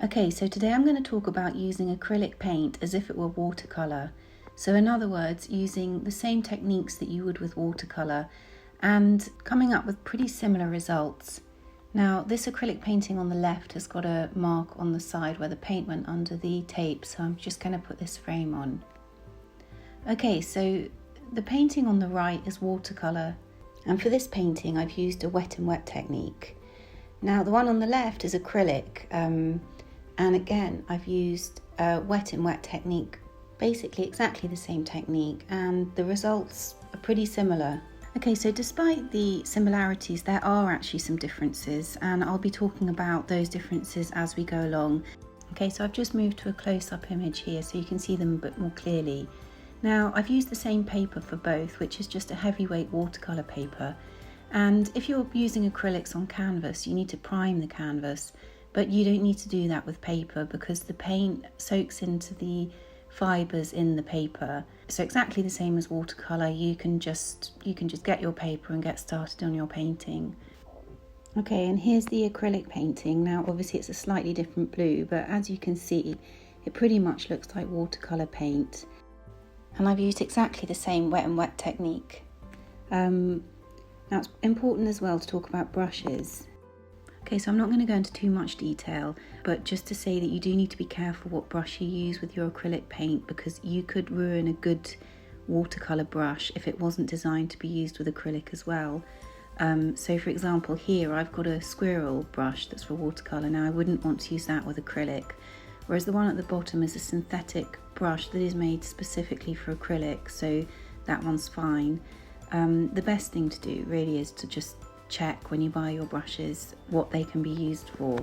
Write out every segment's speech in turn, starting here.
Okay, so today I'm going to talk about using acrylic paint as if it were watercolor. So in other words, using the same techniques that you would with watercolor and coming up with pretty similar results. Now, this acrylic painting on the left has got a mark on the side where the paint went under the tape, so I'm just going to put this frame on. Okay, so the painting on the right is watercolor, and for this painting I've used a wet and wet technique. Now, the one on the left is acrylic, and again, I've used a wet and wet technique, basically exactly the same technique, and the results are pretty similar. Okay, so despite the similarities, there are actually some differences, and I'll be talking about those differences as we go along. Okay, so I've just moved to a close-up image here so you can see them a bit more clearly. Now, I've used the same paper for both, which is just a heavyweight watercolor paper. And if you're using acrylics on canvas, you need to prime the canvas. But you don't need to do that with paper because the paint soaks into the fibres in the paper. So exactly the same as watercolour, you can just get your paper and get started on your painting. Okay, and here's the acrylic painting. Now obviously it's a slightly different blue, but as you can see, it pretty much looks like watercolour paint. And I've used exactly the same wet and wet technique. Now it's important as well to talk about brushes. Okay, so I'm not going to go into too much detail, but just to say that you do need to be careful what brush you use with your acrylic paint, because you could ruin a good watercolour brush if it wasn't designed to be used with acrylic as well. So for example, here I've got a squirrel brush that's for watercolour. Now I wouldn't want to use that with acrylic, whereas the one at the bottom is a synthetic brush that is made specifically for acrylic, so that one's fine. The best thing to do really is to just check when you buy your brushes what they can be used for.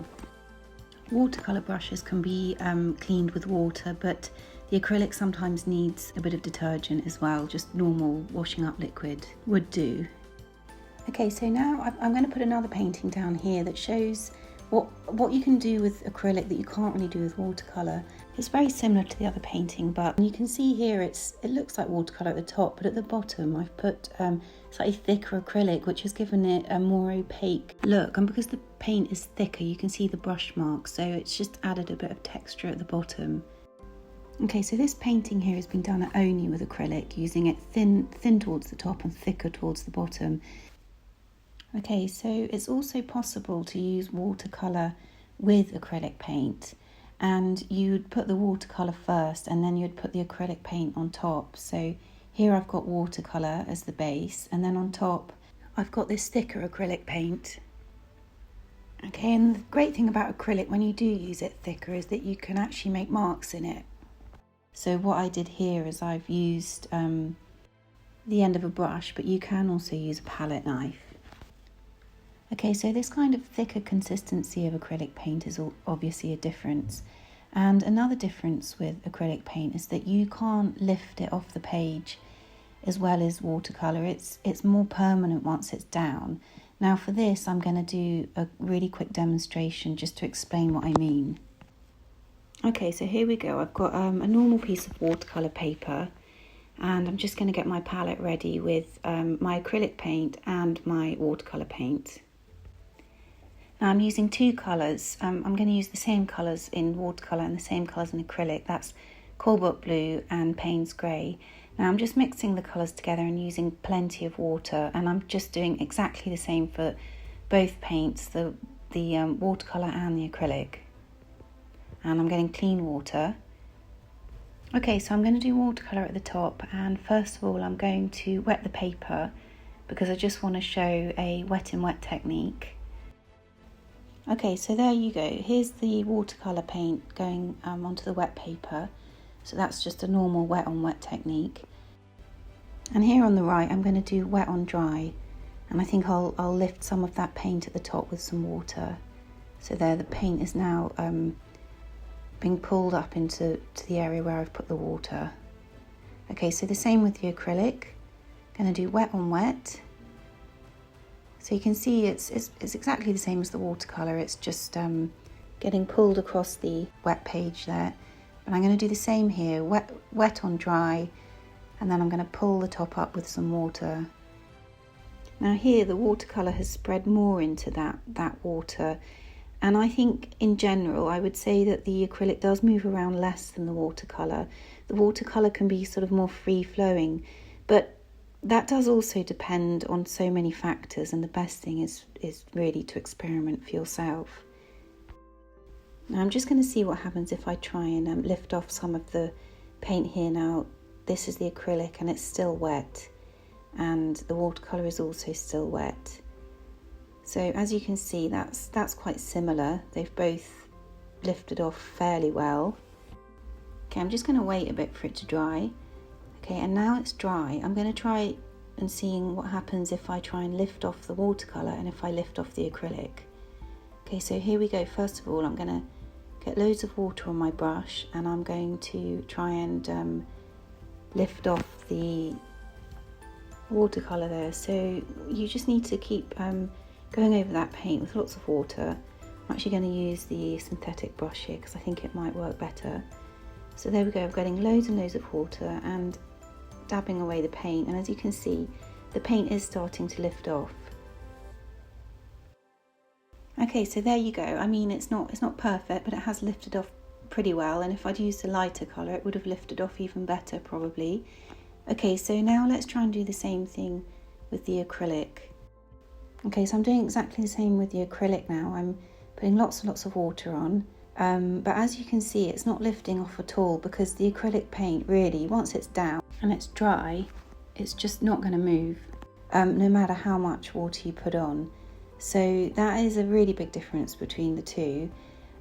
Watercolour brushes can be cleaned with water, but the acrylic sometimes needs a bit of detergent as well. Just normal washing up liquid would do. Okay, so now I'm going to put another painting down here that shows what you can do with acrylic that you can't really do with watercolour. It's very similar to the other painting, but you can see here it looks like watercolour at the top, but at the bottom I've put slightly thicker acrylic, which has given it a more opaque look. And because the paint is thicker, you can see the brush marks, so it's just added a bit of texture at the bottom. Okay, so this painting here has been done only with acrylic, using it thin towards the top and thicker towards the bottom. Okay, so it's also possible to use watercolour with acrylic paint, and you'd put the watercolour first and then you'd put the acrylic paint on top. So here I've got watercolour as the base, and then on top I've got this thicker acrylic paint. Okay, and the great thing about acrylic when you do use it thicker is that you can actually make marks in it. So what I did here is I've used the end of a brush, but you can also use a palette knife. Okay, so this kind of thicker consistency of acrylic paint is obviously a difference. And another difference with acrylic paint is that you can't lift it off the page as well as watercolour. It's more permanent once it's down. Now for this, I'm going to do a really quick demonstration just to explain what I mean. Okay, so here we go. I've got a normal piece of watercolour paper, and I'm just going to get my palette ready with my acrylic paint and my watercolour paint. Now I'm using two colours. I'm going to use the same colours in watercolour and the same colours in acrylic. That's Cobalt Blue and Payne's Grey. Now I'm just mixing the colours together and using plenty of water, and I'm just doing exactly the same for both paints, the watercolour and the acrylic. And I'm getting clean water. Okay, so I'm going to do watercolour at the top, and first of all I'm going to wet the paper because I just want to show a wet and wet technique. Okay, so there you go. Here's the watercolour paint going onto the wet paper. So that's just a normal wet on wet technique. And here on the right, I'm going to do wet on dry. And I think I'll lift some of that paint at the top with some water. So there, the paint is now being pulled up into the area where I've put the water. Okay, so the same with the acrylic. I'm going to do wet on wet. So you can see it's exactly the same as the watercolour. It's just getting pulled across the wet page there. But I'm going to do the same here, wet on dry, and then I'm going to pull the top up with some water. Now here the watercolour has spread more into that water, And I think in general, I would say that the acrylic does move around less than the watercolour. The watercolour can be sort of more free-flowing, but that does also depend on so many factors, and the best thing is really to experiment for yourself. Now I'm just going to see what happens if I try and lift off some of the paint here. Now this is the acrylic and it's still wet, and the watercolour is also still wet. So as you can see, that's quite similar. They've both lifted off fairly well. Okay, I'm just going to wait a bit for it to dry. Okay, and now it's dry. I'm going to try and seeing what happens if I try and lift off the watercolour and if I lift off the acrylic. Okay, so here we go. First of all, I'm going to get loads of water on my brush and I'm going to try and lift off the watercolour there. So you just need to keep going over that paint with lots of water. I'm actually going to use the synthetic brush here because I think it might work better. So there we go, I'm getting loads and loads of water and dabbing away the paint, and as you can see, the paint is starting to lift off. Okay, so there you go. I mean, it's not perfect, but it has lifted off pretty well, and if I'd used a lighter colour it would have lifted off even better probably. Okay, so now let's try and do the same thing with the acrylic. Okay, so I'm doing exactly the same with the acrylic now. I'm putting lots and lots of water on, but as you can see, it's not lifting off at all because the acrylic paint really, once it's down and it's dry, it's just not going to move, no matter how much water you put on. So that is a really big difference between the two,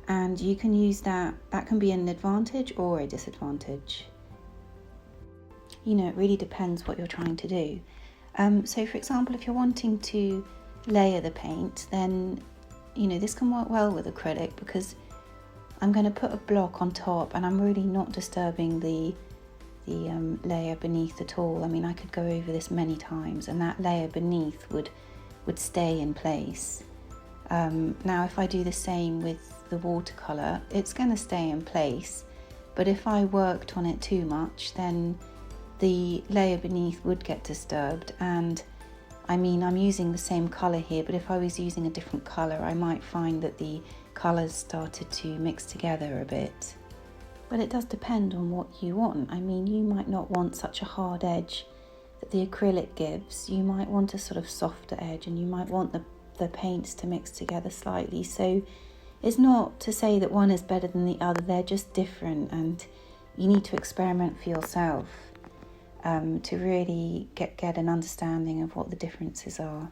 and you can use that can be an advantage or a disadvantage. You know, it really depends what you're trying to do. So for example, if you're wanting to layer the paint, then you know this can work well with acrylic because I'm going to put a block on top and I'm really not disturbing the layer beneath at all. I mean, I could go over this many times and that layer beneath would stay in place. Now if I do the same with the watercolour, it's going to stay in place, but if I worked on it too much, then the layer beneath would get disturbed. And I mean, I'm using the same colour here, but if I was using a different colour, I might find that the colours started to mix together a bit. But it does depend on what you want. I mean, you might not want such a hard edge that the acrylic gives. You might want a sort of softer edge, and you might want the paints to mix together slightly. So it's not to say that one is better than the other, they're just different, and you need to experiment for yourself. To really get an understanding of what the differences are.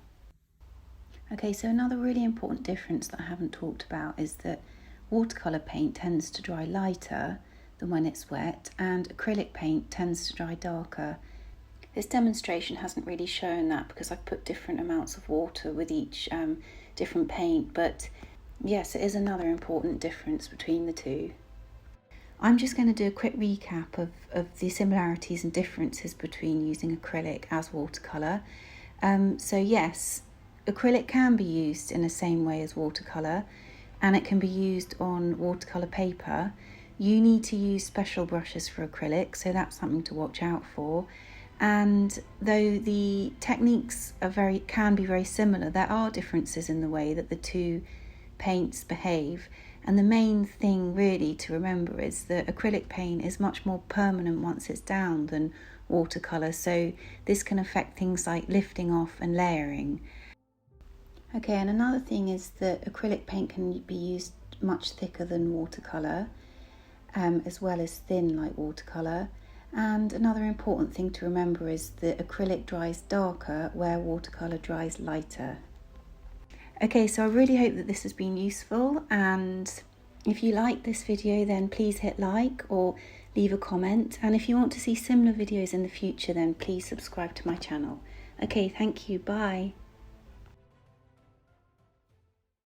Okay, so another really important difference that I haven't talked about is that watercolour paint tends to dry lighter than when it's wet, and acrylic paint tends to dry darker. This demonstration hasn't really shown that because I've put different amounts of water with each different paint, but yes, it is another important difference between the two. I'm just going to do a quick recap of the similarities and differences between using acrylic as watercolour. So yes, acrylic can be used in the same way as watercolour, and it can be used on watercolour paper. You need to use special brushes for acrylic, so that's something to watch out for. And though the techniques can be very similar, there are differences in the way that the two paints behave. And the main thing really to remember is that acrylic paint is much more permanent once it's down than watercolour, so this can affect things like lifting off and layering. Okay, and another thing is that acrylic paint can be used much thicker than watercolour, as well as thin like watercolour. And another important thing to remember is that acrylic dries darker where watercolour dries lighter. Okay, so I really hope that this has been useful, and if you like this video then please hit like or leave a comment, and if you want to see similar videos in the future then please subscribe to my channel. Okay, thank you, bye.